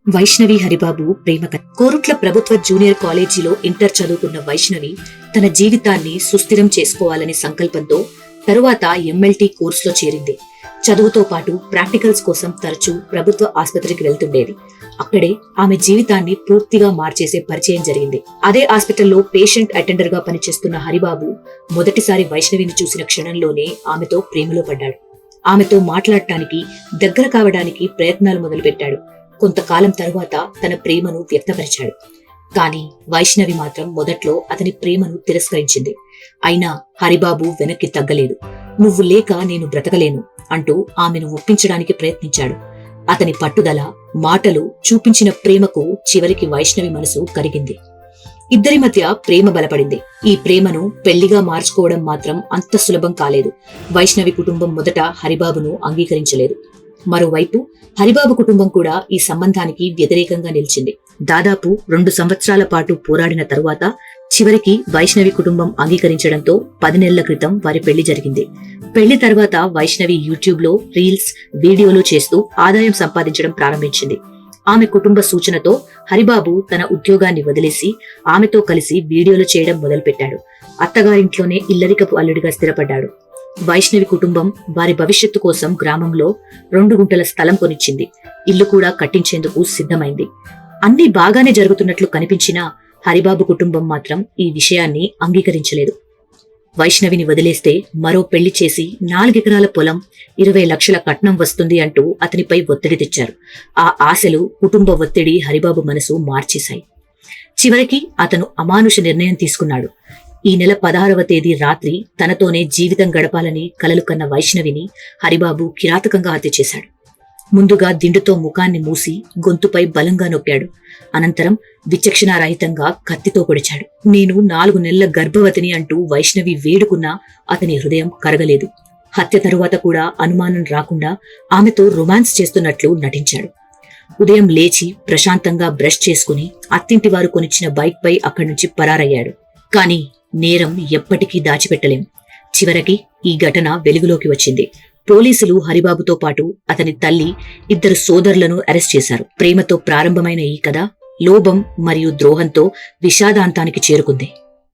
వైష్ణవి హరిబాబు ప్రేమ కథ. కోరుట్ల ప్రభుత్వ జూనియర్ కాలేజీలో ఇంటర్ చదువుకున్న వైష్ణవి తన జీవితాన్ని సుస్థిరం చేసుకోవాలనే సంకల్పంతో తరువాత ఎంఎల్టీ కోర్సులో చేరింది. చదువుతో పాటు ప్రాక్టికల్స్ కోసం తరచూ ప్రభుత్వ ఆసుపత్రికి వెళ్తుండేది. అక్కడే ఆమె జీవితాన్ని పూర్తిగా మార్చేసే పరిచయం జరిగింది. అదే హాస్పిటల్లో పేషెంట్ అటెండర్ గా పనిచేస్తున్న హరిబాబు మొదటిసారి వైష్ణవిని చూసిన క్షణంలోనే ఆమెతో ప్రేమలో పడ్డాడు. ఆమెతో మాట్లాడటానికి, దగ్గర కావడానికి ప్రయత్నాలు మొదలుపెట్టాడు. కొంతకాలం తరువాత తన ప్రేమను వ్యక్తపరిచాడు. కాని వైష్ణవి మాత్రం మొదట్లో అతని ప్రేమను తిరస్కరించింది. అయినా హరిబాబు వెనక్కి తగ్గలేదు. నువ్వు లేక నేను బ్రతకలేను అంటూ ఆమెను ఒప్పించడానికి ప్రయత్నించాడు. అతని పట్టుదల, మాటలు, చూపించిన ప్రేమకు చివరికి వైష్ణవి మనసు కరిగింది. ఇద్దరి మధ్య ప్రేమ బలపడింది. ఈ ప్రేమను పెళ్లిగా మార్చుకోవడం మాత్రం అంత సులభం కాలేదు. వైష్ణవి కుటుంబం మొదట హరిబాబును అంగీకరించలేదు. మరోవైపు హరిబాబు కుటుంబం కూడా ఈ సంబంధానికి వ్యతిరేకంగా నిలిచింది. దాదాపు 2 సంవత్సరాల పాటు పోరాడిన తరువాత చివరికి వైష్ణవి కుటుంబం అంగీకరించడంతో 10 నెలల క్రితం వారి పెళ్లి జరిగింది. పెళ్లి తర్వాత వైష్ణవి యూట్యూబ్ లో రీల్స్, వీడియోలు చేస్తూ ఆదాయం సంపాదించడం ప్రారంభించింది. ఆమె కుటుంబ సూచనతో హరిబాబు తన ఉద్యోగాన్ని వదిలేసి ఆమెతో కలిసి వీడియోలు చేయడం మొదలుపెట్టాడు. అత్తగారింట్లోనే ఇల్లరికపు అల్లుడిగా స్థిరపడ్డాడు. వైష్ణవి కుటుంబం వారి భవిష్యత్తు కోసం గ్రామంలో 2 గుంటల స్థలం కొనిచ్చింది. ఇల్లు కూడా కట్టించేందుకు సిద్ధమైంది. అన్నీ బాగానే జరుగుతున్నట్లు కనిపించినా హరిబాబు కుటుంబం మాత్రం ఈ విషయాన్ని అంగీకరించలేదు. వైష్ణవిని వదిలేస్తే మరో పెళ్లి చేసి 4 ఎకరాల పొలం, 20 లక్షల కట్నం వస్తుంది అంటూ అతనిపై ఒత్తిడి తెచ్చారు. ఆ ఆశలు, కుటుంబ ఒత్తిడి హరిబాబు మనసు మార్చేశాయి. చివరికి అతను అమానుష నిర్ణయం తీసుకున్నాడు. ఈ నెల 16వ తేదీ రాత్రి తనతోనే జీవితం గడపాలని కలలు కన్న వైష్ణవిని హరిబాబు కిరాతకంగా హత్య చేశాడు. ముందుగా దిండుతో ముఖాన్ని మూసి గొంతుపై బలంగా నొక్కాడు. అనంతరం విచక్షణారహితంగా కత్తితో పొడిచాడు. నేను 4 నెలల గర్భవతిని అంటూ వైష్ణవి వేడుకున్నా అతని హృదయం కరగలేదు. హత్య తరువాత కూడా అనుమానం రాకుండా ఆమెతో రొమాన్స్ చేస్తున్నట్లు నటించాడు. ఉదయం లేచి ప్రశాంతంగా బ్రష్ చేసుకుని అత్తింటి వారు కొనిచ్చిన బైక్ పై అక్కడి నుంచి పరారయ్యాడు. కాని నేరం ఎప్పటికీ దాచిపెట్టలేం. చివరికి ఈ ఘటన వెలుగులోకి వచ్చింది. పోలీసులు హరిబాబుతో పాటు అతని తల్లి, 2 సోదరులను అరెస్ట్ చేశారు. ప్రేమతో ప్రారంభమైన ఈ కథ లోభం మరియు ద్రోహంతో విషాదాంతానికి చేరుకుంది.